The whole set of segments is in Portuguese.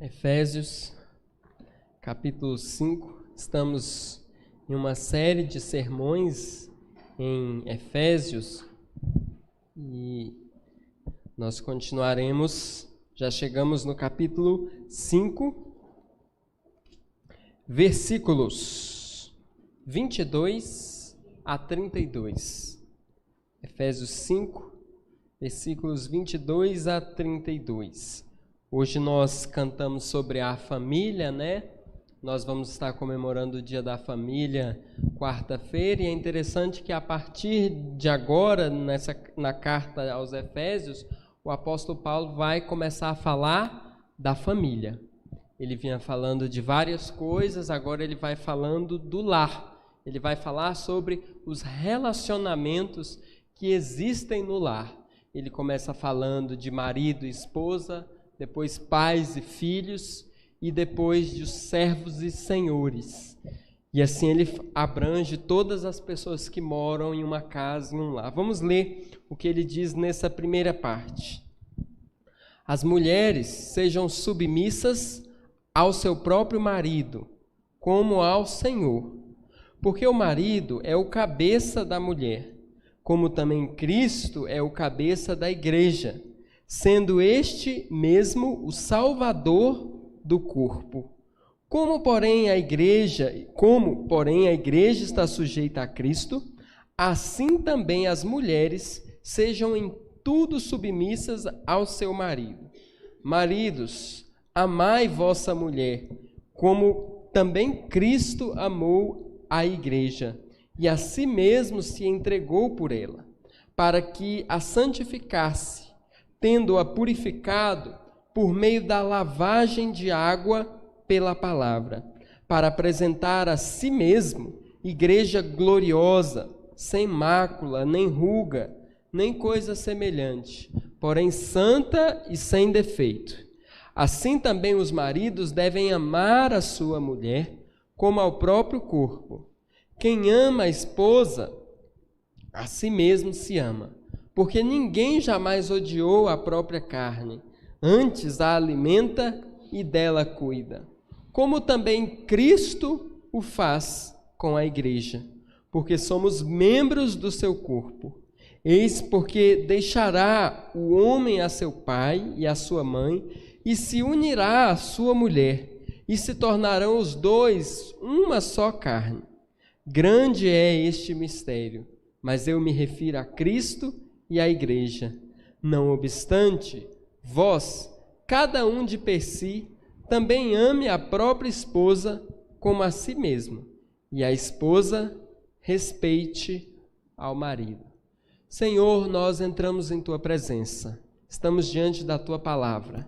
Efésios, capítulo 5. Estamos em uma série de sermões em Efésios e nós continuaremos, já chegamos no capítulo 5, versículos 22 a 32. Efésios 5, versículos 22 a 32. Hoje nós cantamos sobre a família, né? Nós vamos estar comemorando o Dia da Família quarta-feira e é interessante que a partir de agora, na carta aos Efésios, o apóstolo Paulo vai começar a falar da família. Ele vinha falando de várias coisas, agora ele vai falando do lar. Ele vai falar sobre os relacionamentos que existem no lar. Ele começa falando de marido e esposa, depois pais e filhos, e depois de servos e senhores. E assim ele abrange todas as pessoas que moram em uma casa, em um lar. Vamos ler o que ele diz nessa primeira parte. As mulheres sejam submissas ao seu próprio marido, como ao Senhor, porque o marido é o cabeça da mulher, como também Cristo é o cabeça da igreja, sendo este mesmo o Salvador do corpo. Como, porém, a igreja está sujeita a Cristo, assim também as mulheres sejam em tudo submissas ao seu marido. Maridos, amai vossa mulher, como também Cristo amou a igreja, e a si mesmo se entregou por ela, para que a santificasse, tendo-a purificado por meio da lavagem de água pela palavra, para apresentar a si mesmo igreja gloriosa, sem mácula, nem ruga, nem coisa semelhante, porém santa e sem defeito. Assim também os maridos devem amar a sua mulher como ao próprio corpo. Quem ama a esposa, a si mesmo se ama, porque ninguém jamais odiou a própria carne, antes a alimenta e dela cuida, como também Cristo o faz com a igreja, porque somos membros do seu corpo. Eis porque deixará o homem a seu pai e a sua mãe, e se unirá à sua mulher, e se tornarão os dois uma só carne. Grande é este mistério, mas eu me refiro a Cristo e à igreja. Não obstante, vós, cada um de per si, também ame a própria esposa como a si mesmo, e a esposa respeite ao marido. Senhor, nós entramos em tua presença, estamos diante da tua palavra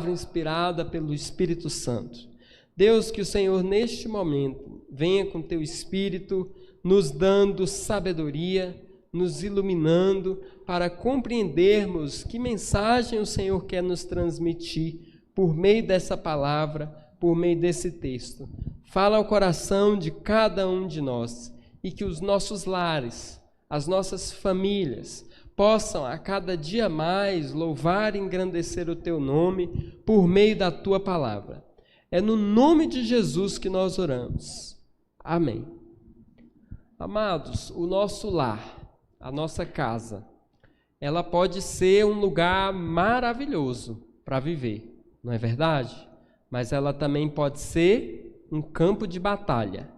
inspirada pelo Espírito Santo. Deus, que o Senhor neste momento venha com teu Espírito, nos dando sabedoria, nos iluminando para compreendermos que mensagem o Senhor quer nos transmitir por meio dessa palavra, por meio desse texto. Fala ao coração de cada um de nós e que os nossos lares, as nossas famílias, possam a cada dia mais louvar e engrandecer o teu nome por meio da tua palavra. É no nome de Jesus que nós oramos. Amém. Amados, o nosso lar, a nossa casa, ela pode ser um lugar maravilhoso para viver, não é verdade? Mas ela também pode ser um campo de batalha.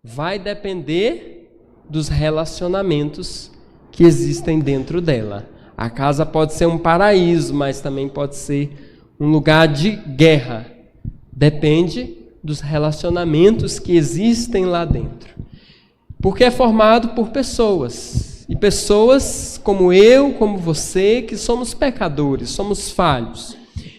Vai depender dos relacionamentos que existem dentro dela. A casa pode ser um paraíso, mas também pode ser um lugar de guerra. Depende dos relacionamentos que existem lá dentro. Porque é formado por pessoas. E pessoas como eu, como você, que somos pecadores, somos falhos.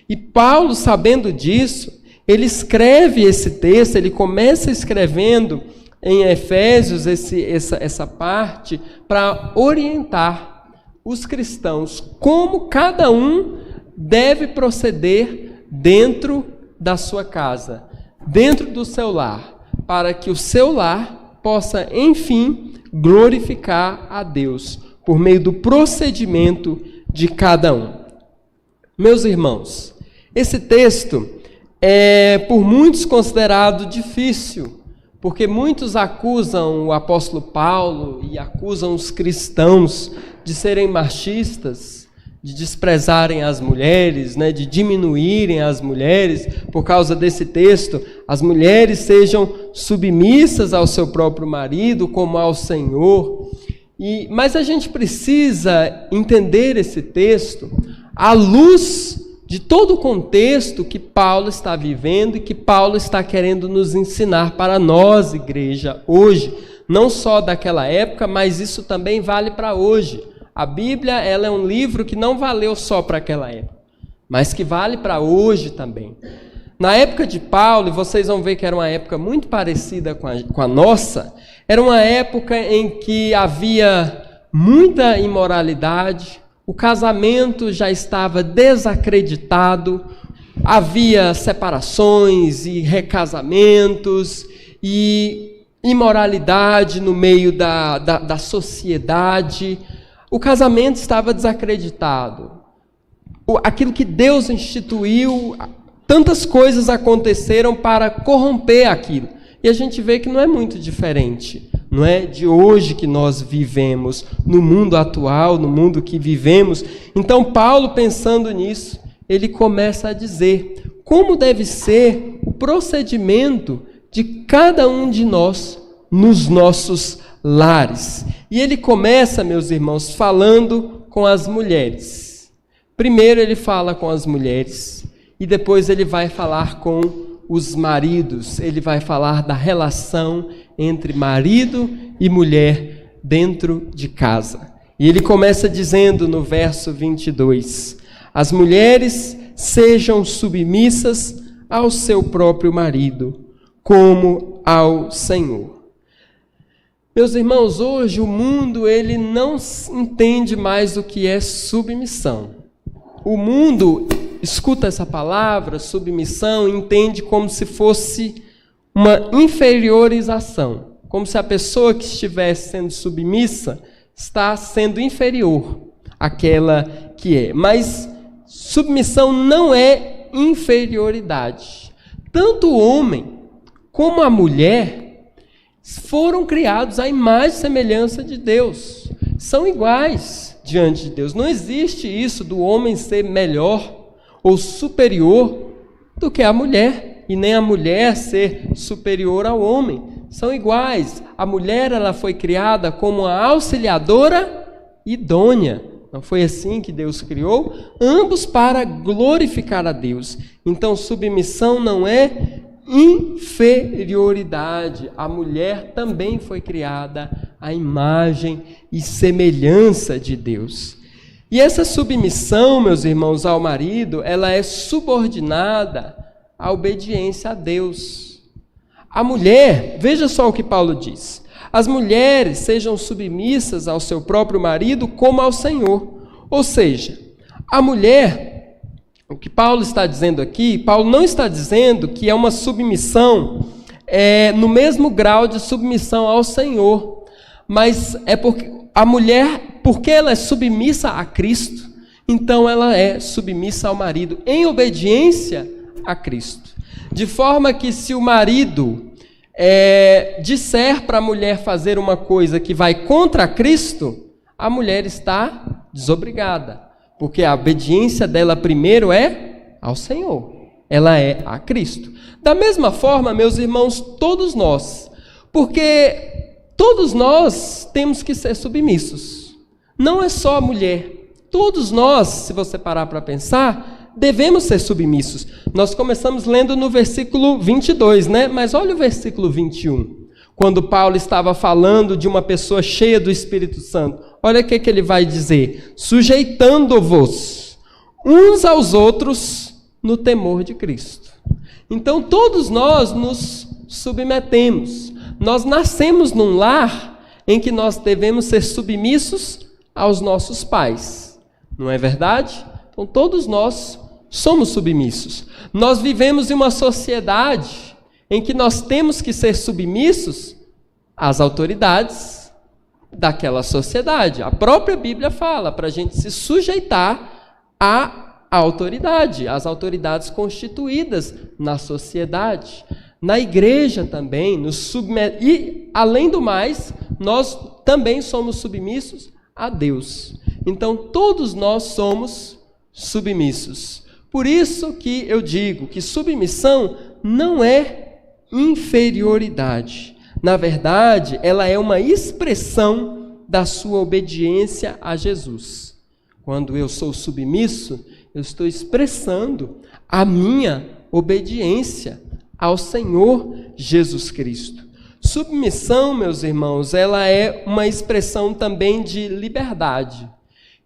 E Paulo, sabendo disso, ele escreve esse texto, ele começa escrevendo em Efésios essa parte para orientar os cristãos como cada um deve proceder dentro da sua casa, dentro do seu lar, para que o seu lar possa, enfim, glorificar a Deus por meio do procedimento de cada um. Meus irmãos, esse texto é por muitos considerado difícil, porque muitos acusam o apóstolo Paulo e acusam os cristãos de serem machistas, de desprezarem as mulheres, né, de diminuírem as mulheres. Por causa desse texto, as mulheres sejam submissas ao seu próprio marido como ao Senhor. Mas a gente precisa entender esse texto à luz de todo o contexto que Paulo está vivendo e que Paulo está querendo nos ensinar para nós, igreja, hoje. Não só daquela época, mas isso também vale para hoje. A Bíblia, ela é um livro que não valeu só para aquela época, mas que vale para hoje também. Na época de Paulo, e vocês vão ver que era uma época muito parecida com a nossa, era uma época em que havia muita imoralidade, o casamento já estava desacreditado, havia separações e recasamentos e imoralidade no meio da sociedade. O casamento estava desacreditado. Aquilo que Deus instituiu, tantas coisas aconteceram para corromper aquilo. E a gente vê que não é muito diferente, não é de hoje que nós vivemos, no mundo atual, no mundo que vivemos. Então Paulo, pensando nisso, ele começa a dizer como deve ser o procedimento de cada um de nós nos nossos lares. E ele começa, meus irmãos, falando com as mulheres. Primeiro ele fala com as mulheres e depois ele vai falar com os maridos. Ele vai falar da relação entre marido e mulher dentro de casa. E ele começa dizendo no verso 22: as mulheres sejam submissas ao seu próprio marido, como ao Senhor. Meus irmãos, hoje o mundo ele não entende mais o que é submissão. O mundo escuta essa palavra, submissão, e entende como se fosse uma inferiorização, como se a pessoa que estivesse sendo submissa está sendo inferior àquela que é. Mas submissão não é inferioridade. Tanto o homem como a mulher foram criados à imagem e semelhança de Deus. São iguais diante de Deus. Não existe isso do homem ser melhor ou superior do que a mulher, e nem a mulher ser superior ao homem. São iguais. A mulher, ela foi criada como uma auxiliadora idônea. Não foi assim que Deus criou? Ambos para glorificar a Deus. Então, submissão não é inferioridade. A mulher também foi criada à imagem e semelhança de Deus. E essa submissão, meus irmãos, ao marido, ela é subordinada à obediência a Deus. A mulher, veja só o que Paulo diz: as mulheres sejam submissas ao seu próprio marido como ao Senhor. Ou seja, a mulher, o que Paulo está dizendo aqui, Paulo não está dizendo que é uma submissão no mesmo grau de submissão ao Senhor, mas é porque a mulher, porque ela é submissa a Cristo, então ela é submissa ao marido, em obediência a Cristo. De forma que se o marido disser para a mulher fazer uma coisa que vai contra Cristo, a mulher está desobrigada, porque a obediência dela primeiro é ao Senhor, ela é a Cristo. Da mesma forma, meus irmãos, todos nós, porque todos nós temos que ser submissos, não é só a mulher, todos nós, se você parar para pensar, devemos ser submissos. Nós começamos lendo no versículo 22, né? Mas olha o versículo 21, quando Paulo estava falando de uma pessoa cheia do Espírito Santo. Olha o que ele vai dizer: sujeitando-vos uns aos outros no temor de Cristo. Então todos nós nos submetemos. Nós nascemos num lar em que nós devemos ser submissos aos nossos pais. Não é verdade? Então todos nós somos submissos. Nós vivemos em uma sociedade em que nós temos que ser submissos às autoridades daquela sociedade. A própria Bíblia fala para a gente se sujeitar a autoridade, as autoridades constituídas na sociedade. Na igreja também, e além do mais, nós também somos submissos a Deus. Então, todos nós somos submissos. Por isso que eu digo que submissão não é inferioridade. Na verdade, ela é uma expressão da sua obediência a Jesus. Quando eu sou submisso, eu estou expressando a minha obediência ao Senhor Jesus Cristo. Submissão, meus irmãos, ela é uma expressão também de liberdade.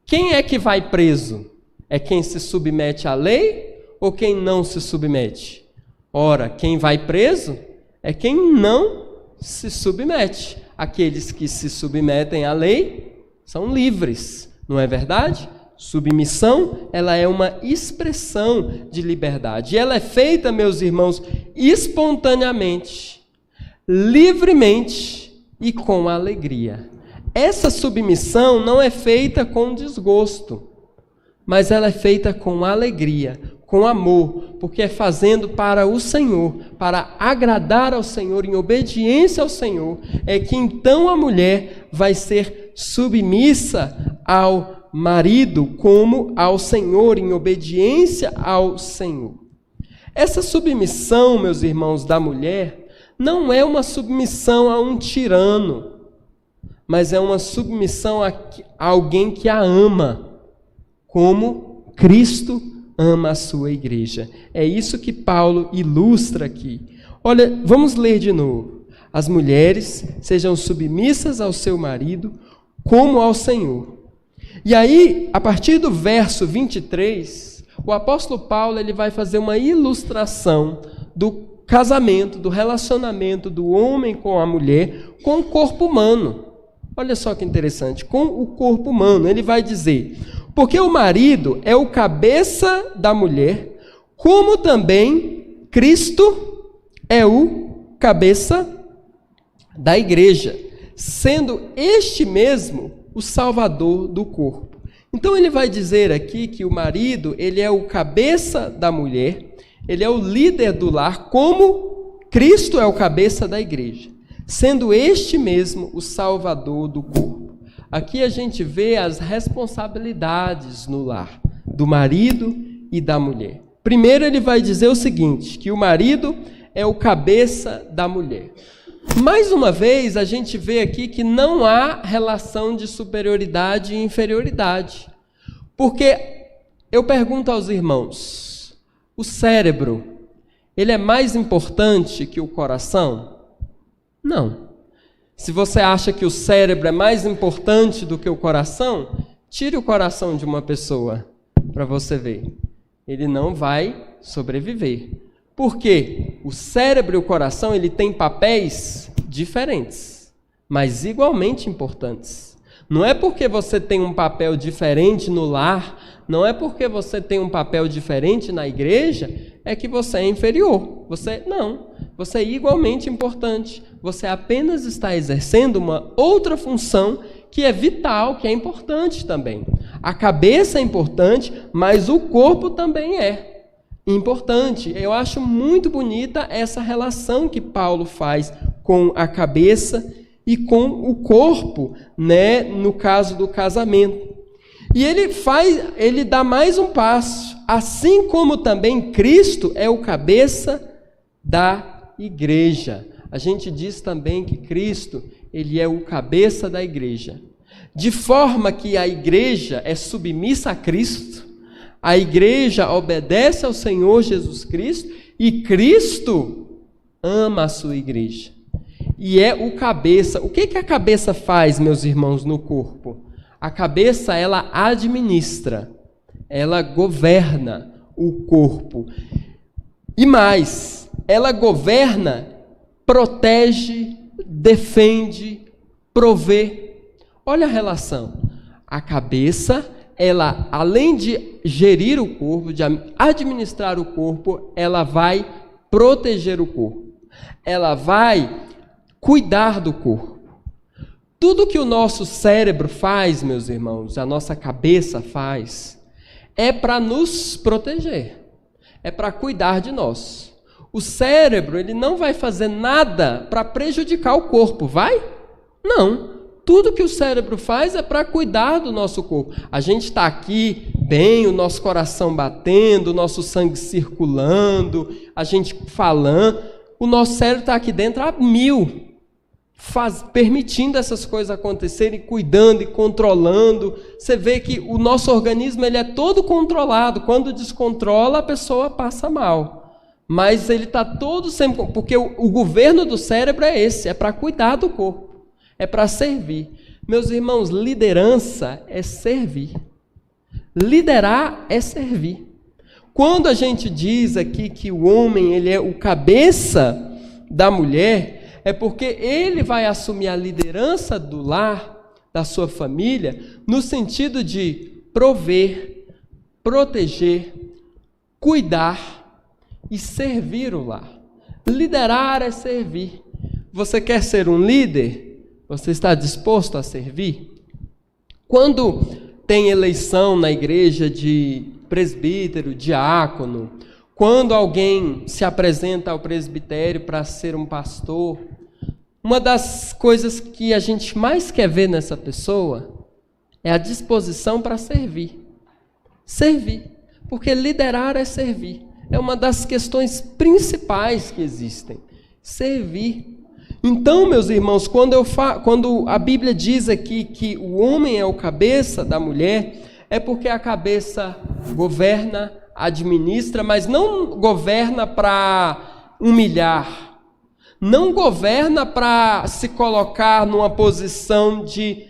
Quem é que vai preso? É quem se submete à lei ou quem não se submete? Ora, quem vai preso é quem não se submete. Aqueles que se submetem à lei são livres, não é verdade? Submissão, ela é uma expressão de liberdade. E ela é feita, meus irmãos, espontaneamente, livremente e com alegria. Essa submissão não é feita com desgosto, mas ela é feita com alegria, com amor, porque é fazendo para o Senhor, para agradar ao Senhor, em obediência ao Senhor, é que então a mulher vai ser submissa ao marido como ao Senhor, em obediência ao Senhor. Essa submissão, meus irmãos, da mulher, não é uma submissão a um tirano, mas é uma submissão a alguém que a ama, como Cristo ama a sua igreja. É isso que Paulo ilustra aqui. Olha, vamos ler de novo. As mulheres sejam submissas ao seu marido, como ao Senhor. E aí, a partir do verso 23, o apóstolo Paulo ele vai fazer uma ilustração do casamento, do relacionamento do homem com a mulher, com o corpo humano. Olha só que interessante, com o corpo humano. Ele vai dizer: porque o marido é o cabeça da mulher, como também Cristo é o cabeça da igreja, sendo este mesmo o salvador do corpo. Então ele vai dizer aqui que o marido, ele é o cabeça da mulher, ele é o líder do lar, como Cristo é o cabeça da igreja, sendo este mesmo o salvador do corpo. Aqui a gente vê as responsabilidades no lar, do marido e da mulher. Primeiro ele vai dizer o seguinte, que o marido é o cabeça da mulher. Mais uma vez, a gente vê aqui que não há relação de superioridade e inferioridade. Porque eu pergunto aos irmãos, o cérebro, ele é mais importante que o coração? Não. Se você acha que o cérebro é mais importante do que o coração, tire o coração de uma pessoa para você ver. Ele não vai sobreviver. Por quê? O cérebro e o coração, ele tem papéis diferentes, mas igualmente importantes. Não é porque você tem um papel diferente no lar, não é porque você tem um papel diferente na igreja, é que você é inferior. Você é igualmente importante. Você apenas está exercendo uma outra função que é vital, que é importante também. A cabeça é importante, mas o corpo também é importante. Eu acho muito bonita essa relação que Paulo faz com a cabeça e com o corpo, né, no caso do casamento. E ele dá mais um passo, assim como também Cristo é o cabeça da igreja. A gente diz também que Cristo, ele é o cabeça da igreja. De forma que a igreja é submissa a Cristo, a igreja obedece ao Senhor Jesus Cristo e Cristo ama a sua igreja. E é o cabeça. O que a cabeça faz, meus irmãos, no corpo? A cabeça, ela administra, ela governa o corpo. E mais, ela governa, protege, defende, provê. Olha a relação. A cabeça, ela, além de gerir o corpo, de administrar o corpo, ela vai proteger o corpo. Ela vai cuidar do corpo. Tudo que o nosso cérebro faz, meus irmãos, a nossa cabeça faz, é para nos proteger, é para cuidar de nós. O cérebro, ele não vai fazer nada para prejudicar o corpo, vai? Não. Tudo que o cérebro faz é para cuidar do nosso corpo. A gente está aqui bem, o nosso coração batendo, o nosso sangue circulando, a gente falando. O nosso cérebro está aqui dentro a 1000, permitindo essas coisas acontecerem, cuidando e controlando. Você vê que o nosso organismo ele é todo controlado. Quando descontrola, a pessoa passa mal. Mas ele está todo sempre... Porque o governo do cérebro é esse, é para cuidar do corpo. É para servir. Meus irmãos, liderança é servir. Liderar é servir. Quando a gente diz aqui que o homem ele é o cabeça da mulher, é porque ele vai assumir a liderança do lar, da sua família, no sentido de prover, proteger, cuidar e servir o lar. Liderar é servir. Você quer ser um líder? Você está disposto a servir? Quando tem eleição na igreja de presbítero, diácono, quando alguém se apresenta ao presbitério para ser um pastor, uma das coisas que a gente mais quer ver nessa pessoa é a disposição para servir. Servir. Porque liderar é servir. É uma das questões principais que existem. Servir. Então, meus irmãos, quando a Bíblia diz aqui que o homem é o cabeça da mulher, é porque a cabeça governa, administra, mas não governa para humilhar, não governa para se colocar numa posição de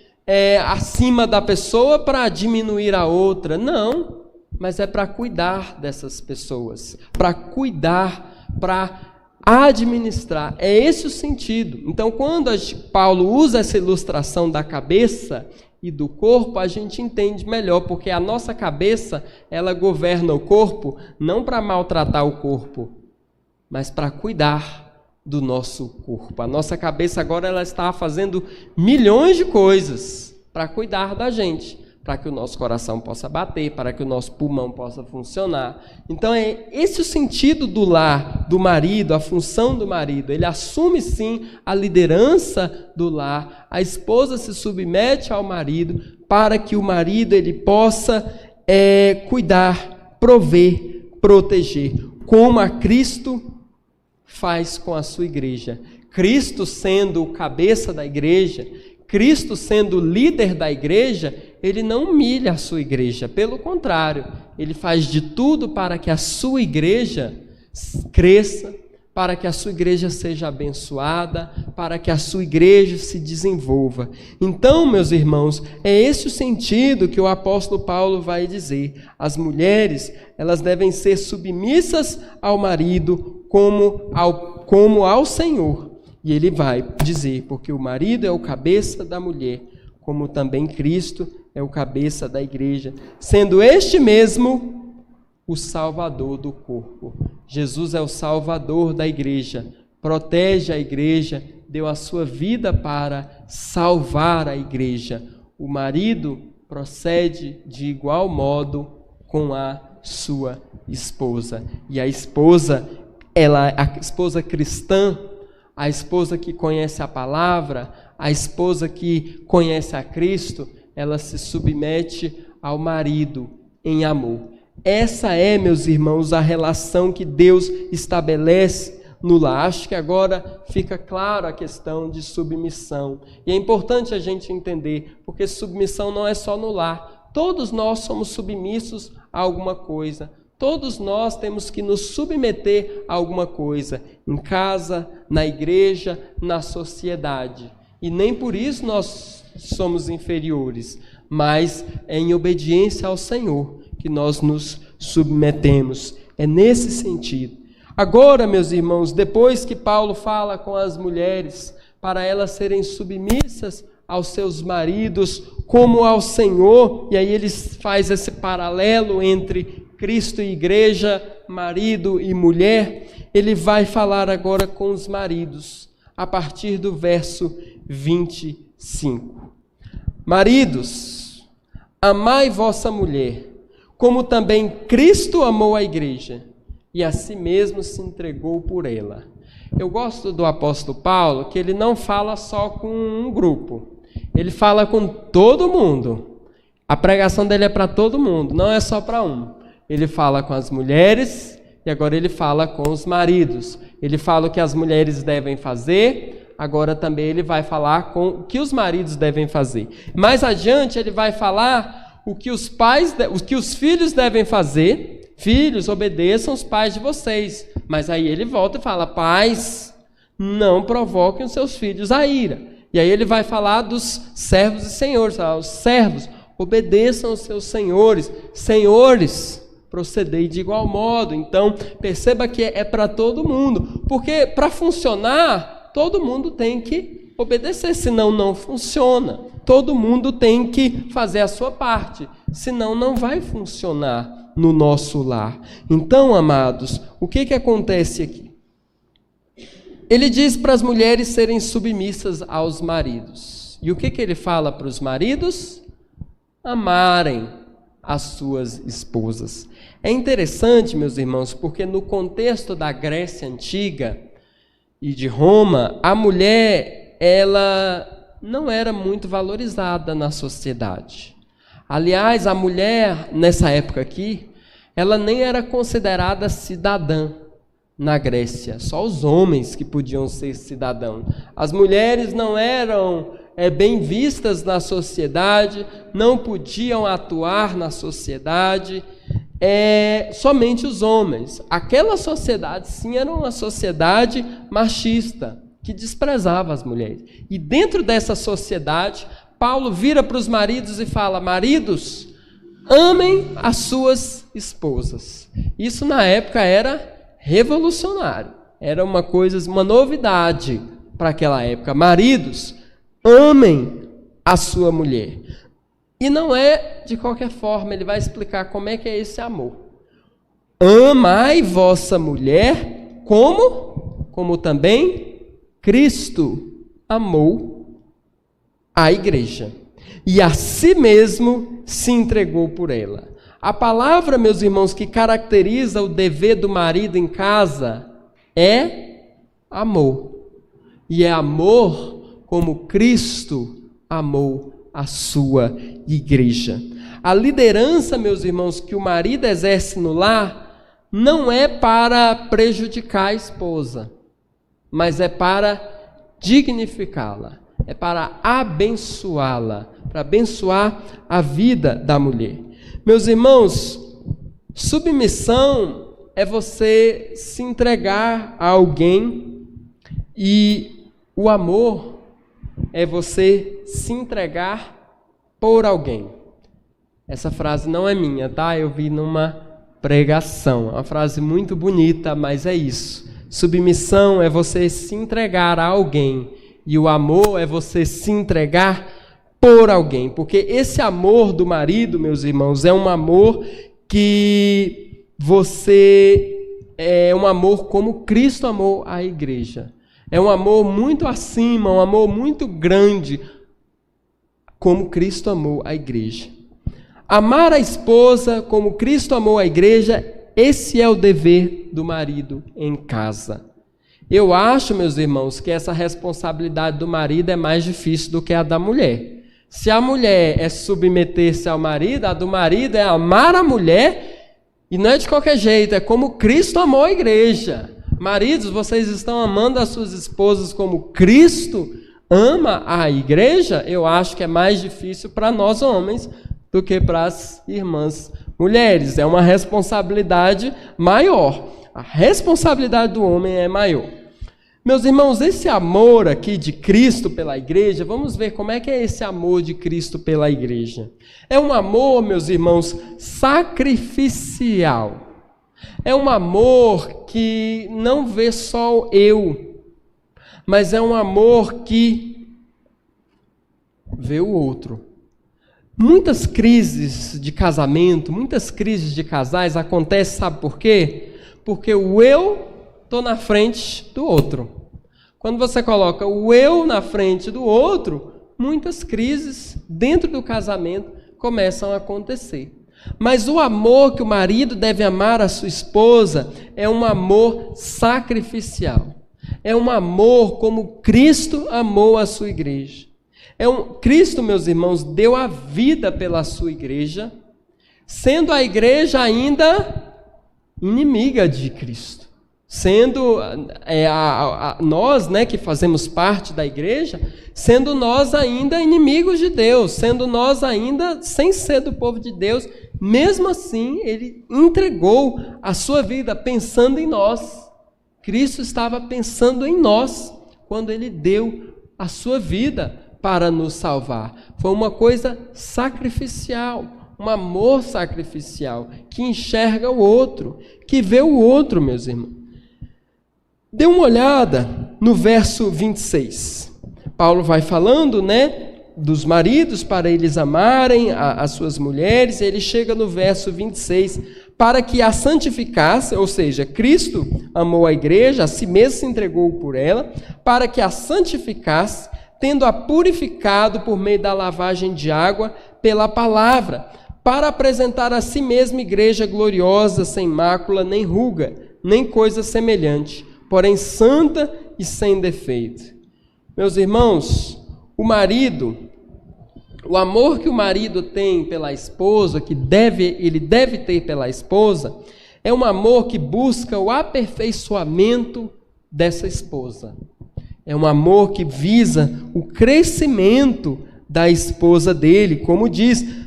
acima da pessoa para diminuir a outra, não, mas é para cuidar dessas pessoas, para cuidar, para administrar, é esse o sentido. Então, quando Paulo usa essa ilustração da cabeça e do corpo, a gente entende melhor, porque a nossa cabeça, ela governa o corpo, não para maltratar o corpo, mas para cuidar do nosso corpo. A nossa cabeça agora ela está fazendo milhões de coisas para cuidar da gente, para que o nosso coração possa bater, para que o nosso pulmão possa funcionar. Então é esse o sentido do lar, do marido, a função do marido. Ele assume sim a liderança do lar, a esposa se submete ao marido, para que o marido ele possa cuidar, prover, proteger, como a Cristo faz com a sua igreja. Cristo sendo o cabeça da igreja, Cristo sendo o líder da igreja, ele não humilha a sua igreja, pelo contrário, ele faz de tudo para que a sua igreja cresça, para que a sua igreja seja abençoada, para que a sua igreja se desenvolva. Então, meus irmãos, é esse o sentido que o apóstolo Paulo vai dizer. As mulheres, elas devem ser submissas ao marido como ao Senhor. E ele vai dizer, porque o marido é o cabeça da mulher, como também Cristo é o cabeça da igreja, sendo este mesmo o Salvador do corpo. Jesus é o Salvador da igreja, protege a igreja, deu a sua vida para salvar a igreja. O marido procede de igual modo com a sua esposa. E a esposa cristã, a esposa que conhece a palavra, a esposa que conhece a Cristo, ela se submete ao marido em amor. Essa é, meus irmãos, a relação que Deus estabelece no lar. Acho que agora fica claro a questão de submissão. E é importante a gente entender, porque submissão não é só no lar. Todos nós somos submissos a alguma coisa. Todos nós temos que nos submeter a alguma coisa, em casa, na igreja, na sociedade. E nem por isso nós somos inferiores, mas é em obediência ao Senhor que nós nos submetemos. É nesse sentido. Agora, meus irmãos, depois que Paulo fala com as mulheres, para elas serem submissas aos seus maridos como ao Senhor, e aí ele faz esse paralelo entre Cristo e igreja, marido e mulher, ele vai falar agora com os maridos, a partir do verso 25. Maridos, amai vossa mulher, como também Cristo amou a igreja e a si mesmo se entregou por ela. Eu gosto do apóstolo Paulo, que ele não fala só com um grupo, ele fala com todo mundo. A pregação dele é para todo mundo, não é só para um. Ele fala com as mulheres e agora ele fala com os maridos. Ele fala o que as mulheres devem fazer, agora também ele vai falar com o que os maridos devem fazer. Mais adiante ele vai falar o que os filhos devem fazer. Filhos, obedeçam os pais de vocês. Mas aí ele volta e fala: pais, não provoquem os seus filhos a ira. E aí ele vai falar dos servos e senhores. Os servos, obedeçam os seus senhores. Senhores, procedei de igual modo. Então, perceba que é para todo mundo. Porque para funcionar, todo mundo tem que obedecer, senão não funciona. Todo mundo tem que fazer a sua parte, senão não vai funcionar no nosso lar. Então, amados, o que acontece aqui? Ele diz para as mulheres serem submissas aos maridos. E o que ele fala para os maridos? Amarem as suas esposas. É interessante, meus irmãos, porque no contexto da Grécia Antiga e de Roma, a mulher, ela não era muito valorizada na sociedade. Aliás, a mulher, nessa época aqui, ela nem era considerada cidadã na Grécia. Só os homens que podiam ser cidadãos. As mulheres não eram bem vistas na sociedade, não podiam atuar na sociedade, somente os homens. Aquela sociedade, sim, era uma sociedade machista, que desprezava as mulheres. E dentro dessa sociedade, Paulo vira para os maridos e fala: maridos, amem as suas esposas. Isso na época era revolucionário, era uma novidade para aquela época. Maridos, amem a sua mulher. E não é de qualquer forma, ele vai explicar como é que é esse amor. Amai vossa mulher como também Cristo amou a igreja e a si mesmo se entregou por ela. A palavra, meus irmãos, que caracteriza o dever do marido em casa é amor. E é amor como Cristo amou a sua igreja. A liderança, meus irmãos, que o marido exerce no lar não é para prejudicar a esposa, mas é para dignificá-la, é para abençoá-la, para abençoar a vida da mulher. Meus irmãos, submissão é você se entregar a alguém, e o amor é você se entregar por alguém. Essa frase não é minha, tá? Eu vi numa pregação. É uma frase muito bonita, mas é isso. Submissão é você se entregar a alguém, e o amor é você se entregar por alguém, porque esse amor do marido, meus irmãos, é um amor que é um amor como Cristo amou a igreja. É um amor muito acima, um amor muito grande, como Cristo amou a igreja. Amar a esposa como Cristo amou a igreja, esse é o dever do marido em casa. Eu acho, meus irmãos, que essa responsabilidade do marido é mais difícil do que a da mulher. Se a mulher é submeter-se ao marido, a do marido é amar a mulher, e não é de qualquer jeito, é como Cristo amou a igreja. Maridos, vocês estão amando as suas esposas como Cristo ama a igreja? Eu acho que é mais difícil para nós homens do que para as irmãs mulheres. É uma responsabilidade maior. A responsabilidade do homem é maior. Meus irmãos, esse amor aqui de Cristo pela igreja, vamos ver como é que é esse amor de Cristo pela igreja. É um amor, meus irmãos, sacrificial. É um amor que não vê só eu, mas é um amor que vê o outro. Muitas crises de casamento, muitas crises de casais acontecem, sabe por quê? Porque o eu estou na frente do outro. Quando você coloca o eu na frente do outro, muitas crises dentro do casamento começam a acontecer. Mas o amor que o marido deve amar a sua esposa é um amor sacrificial. É um amor como Cristo amou a sua igreja. Cristo, meus irmãos, deu a vida pela sua igreja, sendo a igreja ainda inimiga de Cristo. Sendo nós, que fazemos parte da igreja, sendo nós ainda inimigos de Deus, sendo nós ainda sem ser do povo de Deus, mesmo assim ele entregou a sua vida pensando em nós. Cristo estava pensando em nós quando ele deu a sua vida para nos salvar. Foi uma coisa sacrificial, um amor sacrificial, que enxerga o outro, que vê o outro, meus irmãos. Dê uma olhada no verso 26. Paulo vai falando, dos maridos para eles amarem as suas mulheres. Ele chega no verso 26, para que a santificasse, ou seja, Cristo amou a igreja, a si mesmo se entregou por ela, para que a santificasse, tendo-a purificado por meio da lavagem de água pela palavra, para apresentar a si mesma igreja gloriosa, sem mácula, nem ruga, nem coisa semelhante, porém santa e sem defeito. Meus irmãos, o amor que o marido tem pela esposa, que ele deve ter pela esposa, é um amor que busca o aperfeiçoamento dessa esposa. É um amor que visa o crescimento da esposa dele,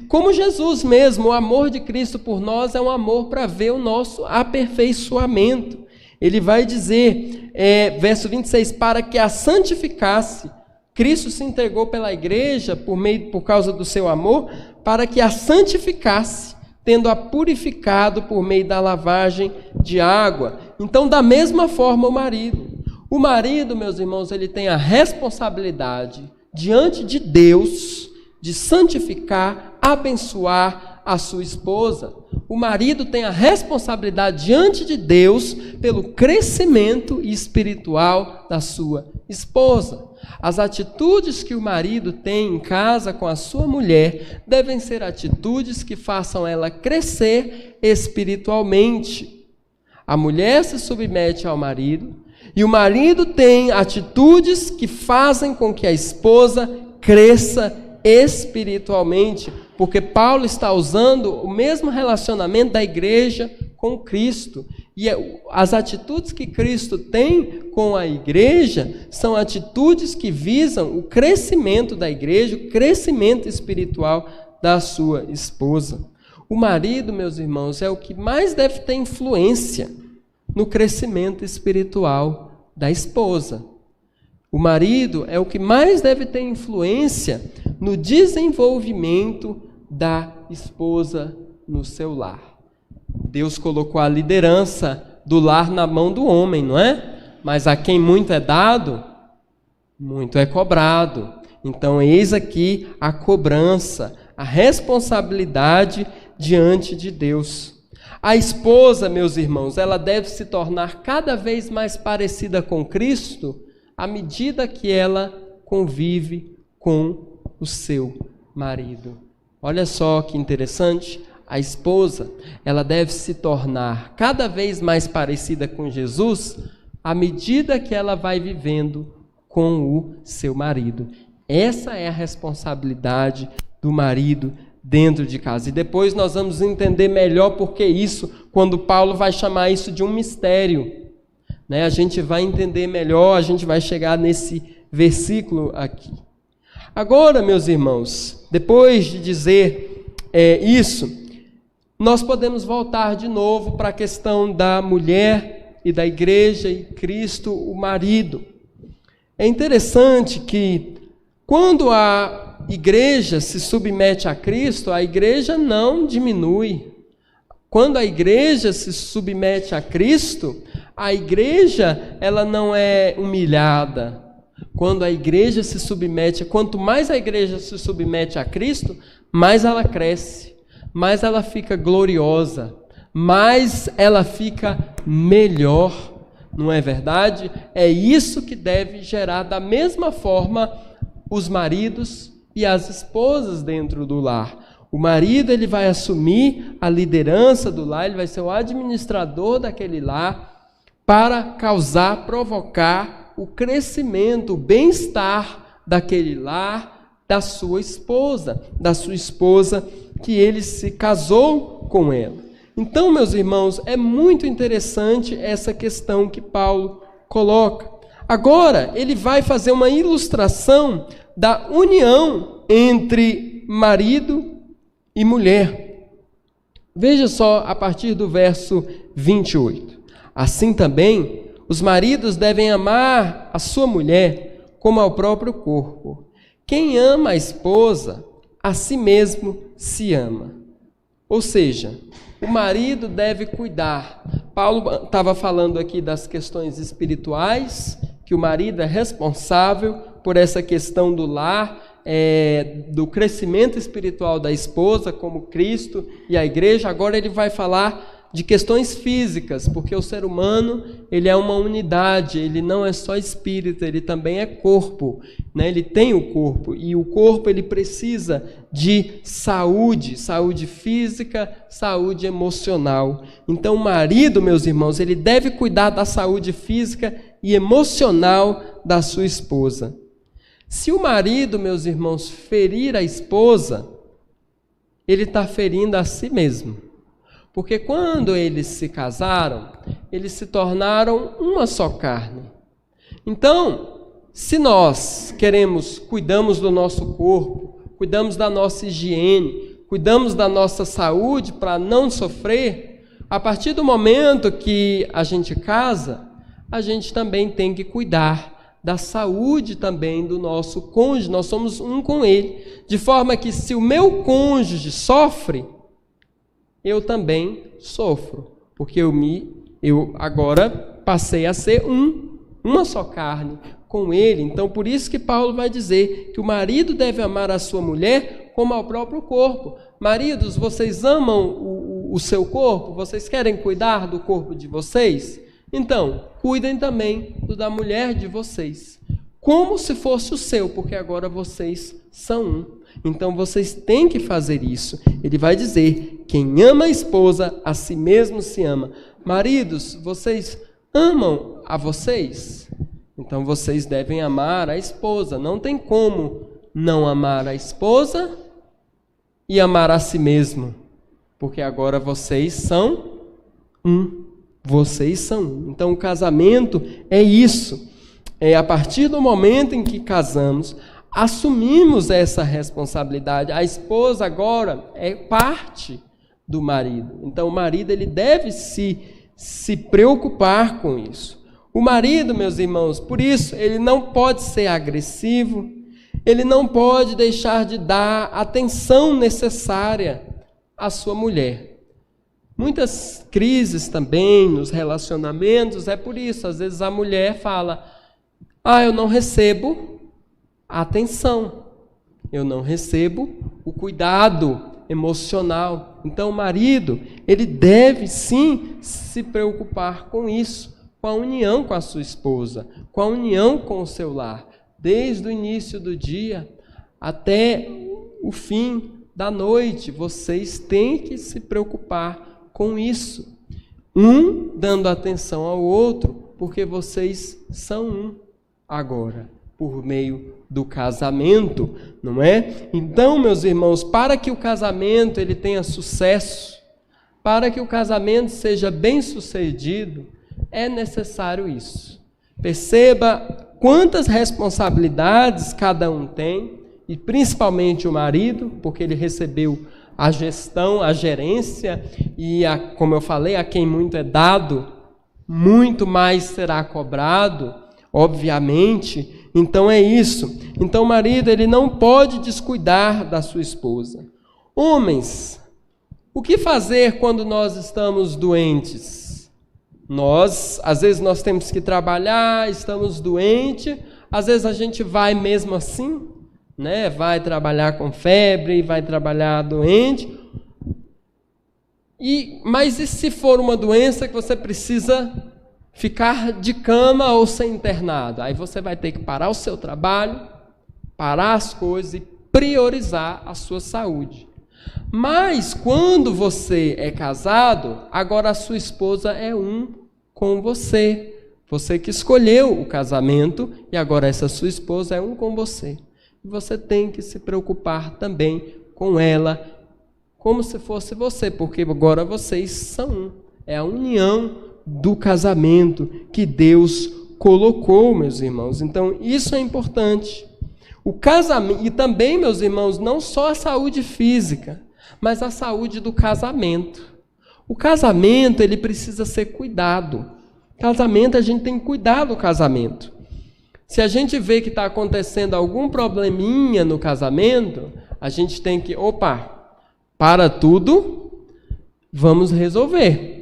como Jesus mesmo, o amor de Cristo por nós é um amor para ver o nosso aperfeiçoamento. Ele vai dizer, verso 26, para que a santificasse. Cristo se entregou pela igreja por causa do seu amor, para que a santificasse, tendo-a purificado por meio da lavagem de água. Então, da mesma forma, o marido, meus irmãos, ele tem a responsabilidade diante de Deus de santificar, abençoar a sua esposa. O marido tem a responsabilidade diante de Deus pelo crescimento espiritual da sua esposa. As atitudes que o marido tem em casa com a sua mulher devem ser atitudes que façam ela crescer espiritualmente. A mulher se submete ao marido e o marido tem atitudes que fazem com que a esposa cresça espiritualmente, porque Paulo está usando o mesmo relacionamento da igreja com Cristo. E as atitudes que Cristo tem com a igreja são atitudes que visam o crescimento da igreja, o crescimento espiritual da sua esposa. O marido, meus irmãos, é o que mais deve ter influência no crescimento espiritual da esposa. O marido é o que mais deve ter influência no desenvolvimento da esposa no seu lar. Deus colocou a liderança do lar na mão do homem, não é? Mas a quem muito é dado, muito é cobrado. Então, eis aqui a cobrança, a responsabilidade diante de Deus. A esposa, meus irmãos, ela deve se tornar cada vez mais parecida com Cristo à medida que ela convive com o seu marido. Olha só que interessante. A esposa, ela deve se tornar cada vez mais parecida com Jesus à medida que ela vai vivendo com o seu marido. Essa é a responsabilidade do marido dentro de casa. E depois nós vamos entender melhor por que isso, quando Paulo vai chamar isso de um mistério. A gente vai entender melhor, a gente vai chegar nesse versículo aqui. Agora, meus irmãos, depois de dizer isso, nós podemos voltar de novo para a questão da mulher e da igreja e Cristo, o marido. É interessante que quando a igreja se submete a Cristo, a igreja não diminui. Quando a igreja se submete a Cristo, a igreja ela não é humilhada. Quando a igreja se submete, quanto mais a igreja se submete a Cristo, mais ela cresce. Mais ela fica gloriosa, mais ela fica melhor, não é verdade? É isso que deve gerar da mesma forma os maridos e as esposas dentro do lar. O marido ele vai assumir a liderança do lar, ele vai ser o administrador daquele lar para causar, provocar o crescimento, o bem-estar daquele lar, da sua esposa que ele se casou com ela. Então, meus irmãos, é muito interessante essa questão que Paulo coloca. Agora, ele vai fazer uma ilustração da união entre marido e mulher. Veja só a partir do verso 28. Assim também, os maridos devem amar a sua mulher como ao próprio corpo. Quem ama a esposa, a si mesmo se ama. Ou seja, o marido deve cuidar. Paulo estava falando aqui das questões espirituais, que o marido é responsável por essa questão do lar, do crescimento espiritual da esposa, como Cristo e a igreja. Agora ele vai falar de questões físicas, porque o ser humano ele é uma unidade, ele não é só espírito, ele também é corpo, né? Ele tem o corpo, e o corpo ele precisa de saúde física, saúde emocional. Então o marido, meus irmãos, ele deve cuidar da saúde física e emocional da sua esposa. Se o marido, meus irmãos, ferir a esposa, ele está ferindo a si mesmo. Porque quando eles se casaram, eles se tornaram uma só carne. Então, se nós cuidamos do nosso corpo, cuidamos da nossa higiene, cuidamos da nossa saúde para não sofrer, a partir do momento que a gente casa, a gente também tem que cuidar da saúde também do nosso cônjuge. Nós somos um com ele, de forma que se o meu cônjuge sofre, eu também sofro, porque eu agora passei a ser uma só carne com ele. Então, por isso que Paulo vai dizer que o marido deve amar a sua mulher como ao próprio corpo. Maridos, vocês amam o seu corpo? Vocês querem cuidar do corpo de vocês? Então, cuidem também da mulher de vocês, como se fosse o seu, porque agora vocês são um. Então vocês têm que fazer isso. Ele vai dizer: quem ama a esposa, a si mesmo se ama. Maridos, vocês amam a vocês? Então vocês devem amar a esposa. Não tem como não amar a esposa e amar a si mesmo, porque agora vocês são um. Vocês são um. Então o casamento é isso. É a partir do momento em que casamos, assumimos essa responsabilidade. A esposa agora é parte do marido. Então o marido ele deve se preocupar com isso. O marido, meus irmãos, por isso, ele não pode ser agressivo, ele não pode deixar de dar atenção necessária à sua mulher. Muitas crises também nos relacionamentos, é por isso, às vezes a mulher fala: eu não recebo atenção, eu não recebo o cuidado emocional. Então o marido, ele deve sim se preocupar com isso, com a união com a sua esposa, com a união com o seu lar, desde o início do dia até o fim da noite. Vocês têm que se preocupar com isso, um dando atenção ao outro, porque vocês são um agora, por meio do casamento, não é? Então, meus irmãos, para que o casamento ele tenha sucesso, para que o casamento seja bem-sucedido, é necessário isso. Perceba quantas responsabilidades cada um tem, e principalmente o marido, porque ele recebeu a gestão, a gerência, e como eu falei, a quem muito é dado, muito mais será cobrado, obviamente. Então é isso. Então o marido ele não pode descuidar da sua esposa. Homens, o que fazer quando nós estamos doentes? Às vezes nós temos que trabalhar, estamos doentes, às vezes a gente vai mesmo assim, né? Vai trabalhar com febre, vai trabalhar doente. Mas e se for uma doença que você precisa ficar de cama ou ser internado? Aí você vai ter que parar o seu trabalho, parar as coisas e priorizar a sua saúde. Mas quando você é casado, agora a sua esposa é um com você. Você que escolheu o casamento e agora essa sua esposa é um com você. E você tem que se preocupar também com ela, como se fosse você, porque agora vocês são um. É a união do casamento que Deus colocou, meus irmãos. Então, isso é importante. O casamento, e também, meus irmãos, não só a saúde física, mas a saúde do casamento. O casamento, ele precisa ser cuidado. Casamento, a gente tem que cuidar do casamento. Se a gente vê que está acontecendo algum probleminha no casamento, a gente tem que, para tudo, vamos resolver.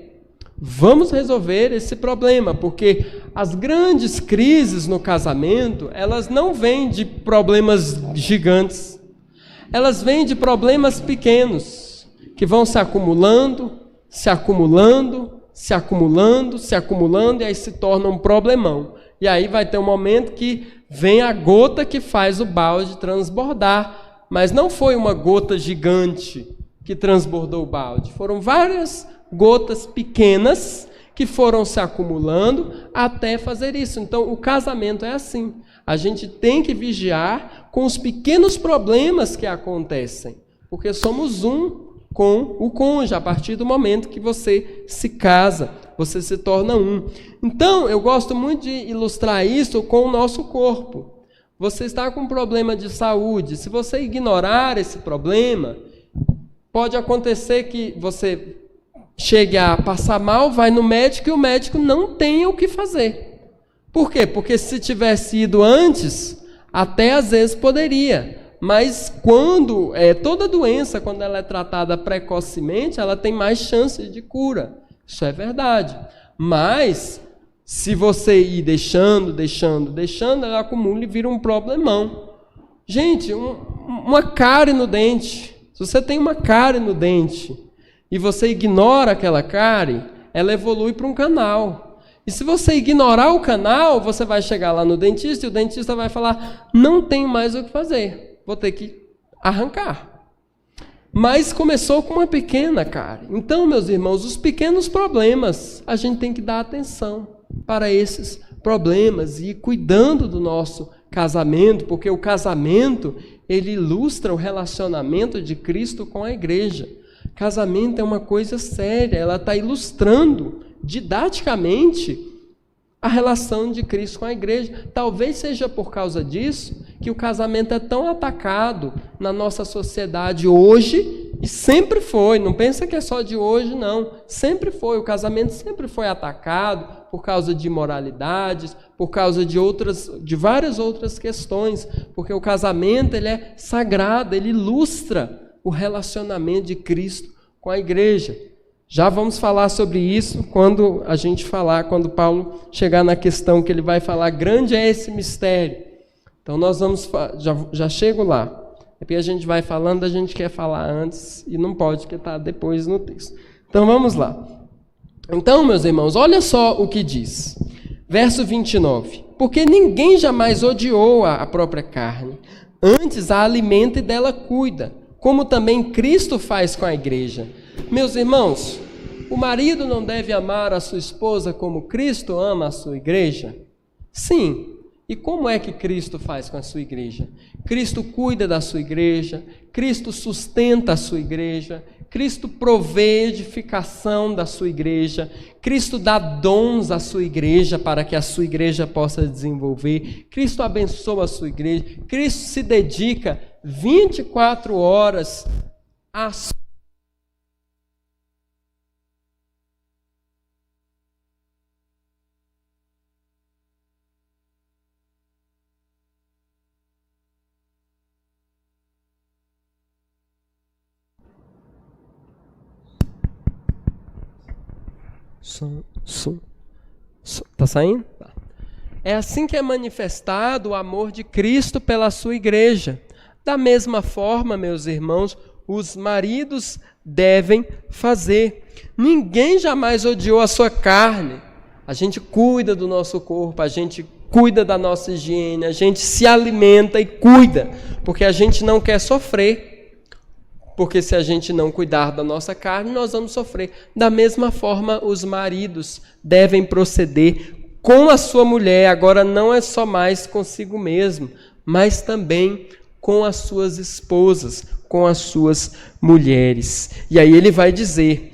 Vamos resolver esse problema, porque as grandes crises no casamento, elas não vêm de problemas gigantes. Elas vêm de problemas pequenos, que vão se acumulando, se acumulando, se acumulando, se acumulando, e aí se torna um problemão. E aí vai ter um momento que vem a gota que faz o balde transbordar. Mas não foi uma gota gigante que transbordou o balde. Foram várias gotas pequenas que foram se acumulando até fazer isso. Então, o casamento é assim. A gente tem que vigiar com os pequenos problemas que acontecem. Porque somos um com o cônjuge. A partir do momento que você se casa, você se torna um. Então, eu gosto muito de ilustrar isso com o nosso corpo. Você está com um problema de saúde. Se você ignorar esse problema, pode acontecer que você chegue a passar mal, vai no médico e o médico não tenha o que fazer. Por quê? Porque se tivesse ido antes, até às vezes poderia. Mas toda doença, quando ela é tratada precocemente, ela tem mais chance de cura. Isso é verdade. Mas, se você ir deixando, ela acumula e vira um problemão. Gente, uma cárie no dente. Se você tem uma cárie no dente e você ignora aquela cárie, ela evolui para um canal. E se você ignorar o canal, você vai chegar lá no dentista e o dentista vai falar, não tem mais o que fazer, vou ter que arrancar. Mas começou com uma pequena cárie. Então, meus irmãos, os pequenos problemas, a gente tem que dar atenção para esses problemas e ir cuidando do nosso casamento, porque o casamento, ele ilustra o relacionamento de Cristo com a igreja. Casamento é uma coisa séria, ela está ilustrando didaticamente a relação de Cristo com a igreja. Talvez seja por causa disso que o casamento é tão atacado na nossa sociedade hoje, e sempre foi, não pensa que é só de hoje, não. Sempre foi, o casamento sempre foi atacado por causa de imoralidades, por causa de várias outras questões, porque o casamento ele é sagrado, ele ilustra o relacionamento de Cristo com a igreja. Já vamos falar sobre isso quando Paulo chegar na questão que ele vai falar, grande é esse mistério. Então nós vamos, já chego lá. É porque a gente vai falando, a gente quer falar antes e não pode, porque está depois no texto. Então vamos lá. Então, meus irmãos, olha só o que diz. Verso 29. Porque ninguém jamais odiou a própria carne, antes a alimenta e dela cuida, como também Cristo faz com a igreja. Meus irmãos, o marido não deve amar a sua esposa como Cristo ama a sua igreja? Sim. E como é que Cristo faz com a sua igreja? Cristo cuida da sua igreja, Cristo sustenta a sua igreja, Cristo provê edificação da sua igreja, Cristo dá dons à sua igreja para que a sua igreja possa desenvolver, Cristo abençoa a sua igreja, Cristo se dedica 24 horas à sua som. Tá saindo? Tá. É assim que é manifestado o amor de Cristo pela sua igreja. Da mesma forma, meus irmãos, os maridos devem fazer. Ninguém jamais odiou a sua carne. A gente cuida do nosso corpo, a gente cuida da nossa higiene, a gente se alimenta e cuida, porque a gente não quer sofrer. porque se a gente não cuidar da nossa carne, nós vamos sofrer. Da mesma forma, os maridos devem proceder com a sua mulher, agora não é só mais consigo mesmo, mas também com as suas esposas, com as suas mulheres. E aí ele vai dizer,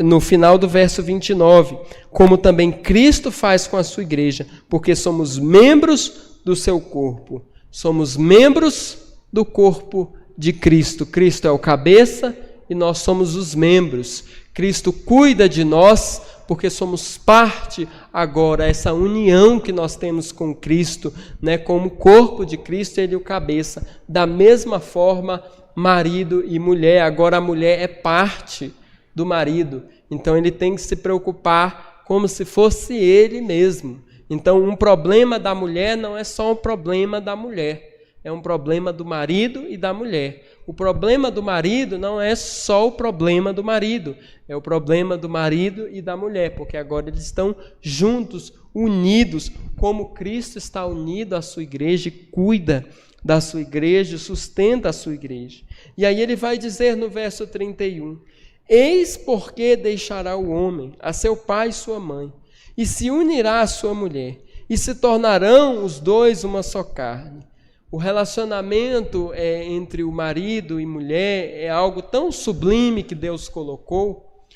no final do verso 29, como também Cristo faz com a sua igreja, porque somos membros do seu corpo, somos membros do corpo de Cristo. Cristo é o cabeça e nós somos os membros. Cristo cuida de nós porque somos parte agora, essa união que nós temos com Cristo, né, como corpo de Cristo, ele é o cabeça. Da mesma forma, marido e mulher, agora a mulher é parte do marido, então ele tem que se preocupar como se fosse ele mesmo. Então um problema da mulher não é só um problema da mulher, é um problema do marido e da mulher. O problema do marido não é só o problema do marido, é o problema do marido e da mulher, porque agora eles estão juntos, unidos, como Cristo está unido à sua igreja e cuida da sua igreja, sustenta a sua igreja. E aí ele vai dizer no verso 31, eis porque deixará o homem a seu pai e sua mãe, e se unirá à sua mulher, e se tornarão os dois uma só carne. O relacionamento entre o marido e mulher é algo tão sublime que Deus colocou,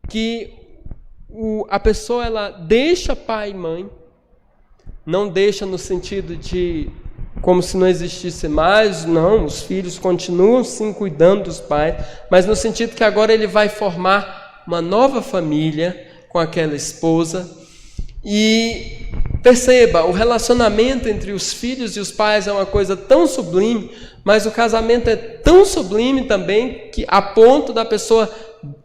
que a pessoa ela deixa pai e mãe, não deixa no sentido de como se não existisse mais, não, os filhos continuam sim cuidando dos pais, mas no sentido que agora ele vai formar uma nova família com aquela esposa. E perceba, o relacionamento entre os filhos e os pais é uma coisa tão sublime, mas o casamento é tão sublime também que a ponto da pessoa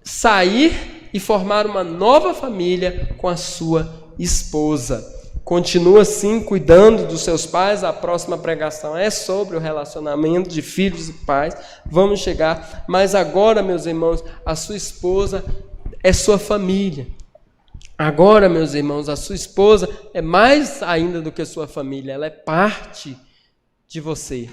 sair e formar uma nova família com a sua esposa. Continua assim cuidando dos seus pais. A próxima pregação é sobre o relacionamento de filhos e pais. Vamos chegar, mas agora, meus irmãos, a sua esposa é sua família. Agora, meus irmãos, a sua esposa é mais ainda do que sua família, ela é parte de você,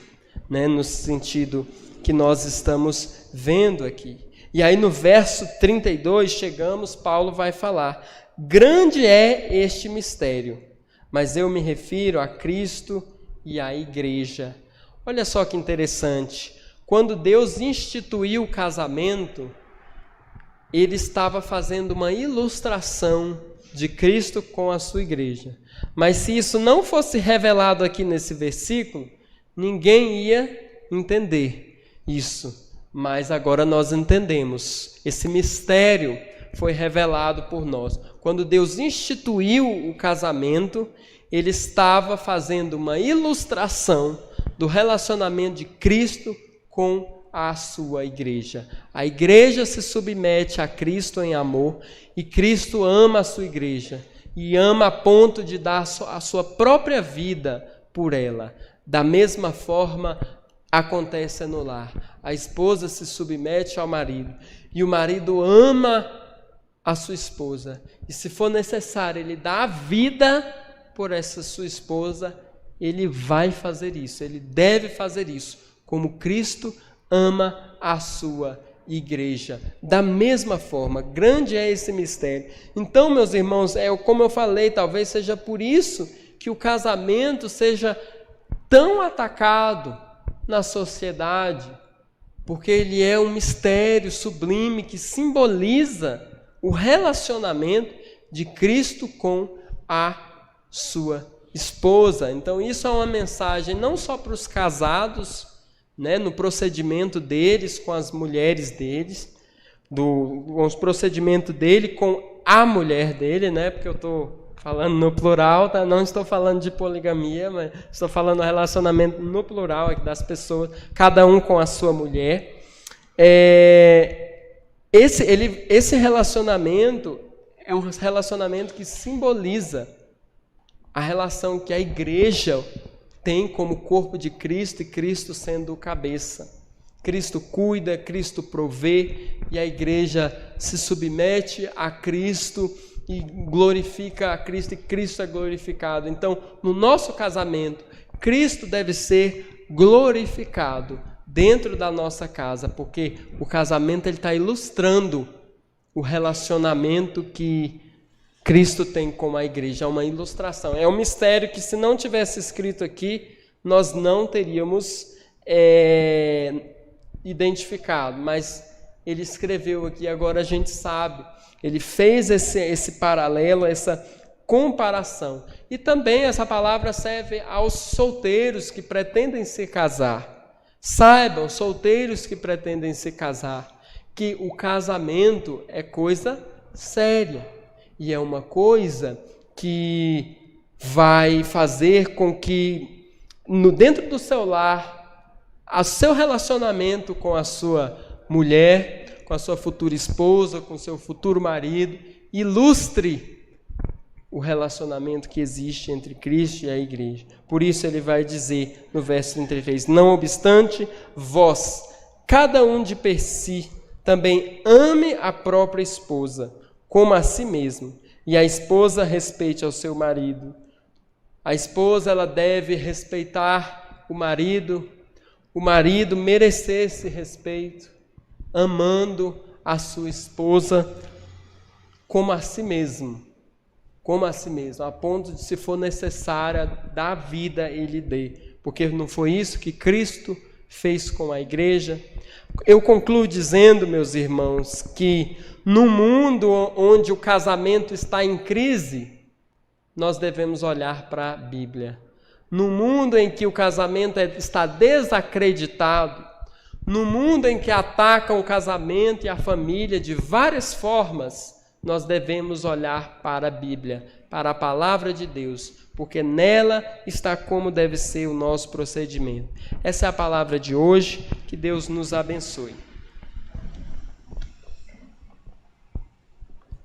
né? No sentido que nós estamos vendo aqui. E aí no verso 32 chegamos, Paulo vai falar, grande é este mistério, mas eu me refiro a Cristo e à igreja. Olha só que interessante, quando Deus instituiu o casamento, ele estava fazendo uma ilustração de Cristo com a sua igreja. Mas se isso não fosse revelado aqui nesse versículo, ninguém ia entender isso. Mas agora nós entendemos. Esse mistério foi revelado por nós. Quando Deus instituiu o casamento, ele estava fazendo uma ilustração do relacionamento de Cristo com a sua igreja. A igreja se submete a Cristo em amor e Cristo ama a sua igreja e ama a ponto de dar a sua própria vida por ela. Da mesma forma acontece no lar. A esposa se submete ao marido e o marido ama a sua esposa e, se for necessário, ele dá a vida por essa sua esposa. Ele vai fazer isso, ele deve fazer isso, como Cristo ama a sua igreja. Da mesma forma, grande é esse mistério. Então, meus irmãos, como eu falei, talvez seja por isso que o casamento seja tão atacado na sociedade, porque ele é um mistério sublime que simboliza o relacionamento de Cristo com a sua esposa. Então, isso é uma mensagem não só para os casados, né, no procedimento deles com as mulheres deles, com os procedimentos dele com a mulher dele, né, porque eu estou falando no plural, tá? Não estou falando de poligamia, mas estou falando do relacionamento no plural aqui das pessoas, cada um com a sua mulher. Esse relacionamento é um relacionamento que simboliza a relação que a igreja tem como corpo de Cristo e Cristo sendo o cabeça. Cristo cuida, Cristo provê e a igreja se submete a Cristo e glorifica a Cristo e Cristo é glorificado. Então, no nosso casamento, Cristo deve ser glorificado dentro da nossa casa, porque o casamento está ilustrando o relacionamento que Cristo tem com a igreja. É uma ilustração, é um mistério que, se não tivesse escrito aqui, nós não teríamos identificado, mas ele escreveu aqui, agora a gente sabe. Ele fez esse paralelo, essa comparação. E também essa palavra serve aos solteiros que pretendem se casar. Saibam, solteiros que pretendem se casar, que o casamento é coisa séria. E é uma coisa que vai fazer com que, dentro do seu lar, o seu relacionamento com a sua mulher, com a sua futura esposa, com o seu futuro marido, ilustre o relacionamento que existe entre Cristo e a igreja. Por isso ele vai dizer no verso 33, não obstante, vós, cada um de per si, também ame a própria esposa, como a si mesmo, e a esposa respeite ao seu marido. A esposa, ela deve respeitar o marido merecer esse respeito, amando a sua esposa como a si mesmo, a ponto de, se for necessária, dar vida ele dê, porque não foi isso que Cristo fez com a igreja. Eu concluo dizendo, meus irmãos, que no mundo onde o casamento está em crise, nós devemos olhar para a Bíblia. No mundo em que o casamento está desacreditado, no mundo em que atacam o casamento e a família de várias formas, nós devemos olhar para a Bíblia, para a palavra de Deus, porque nela está como deve ser o nosso procedimento. Essa é a palavra de hoje, que Deus nos abençoe.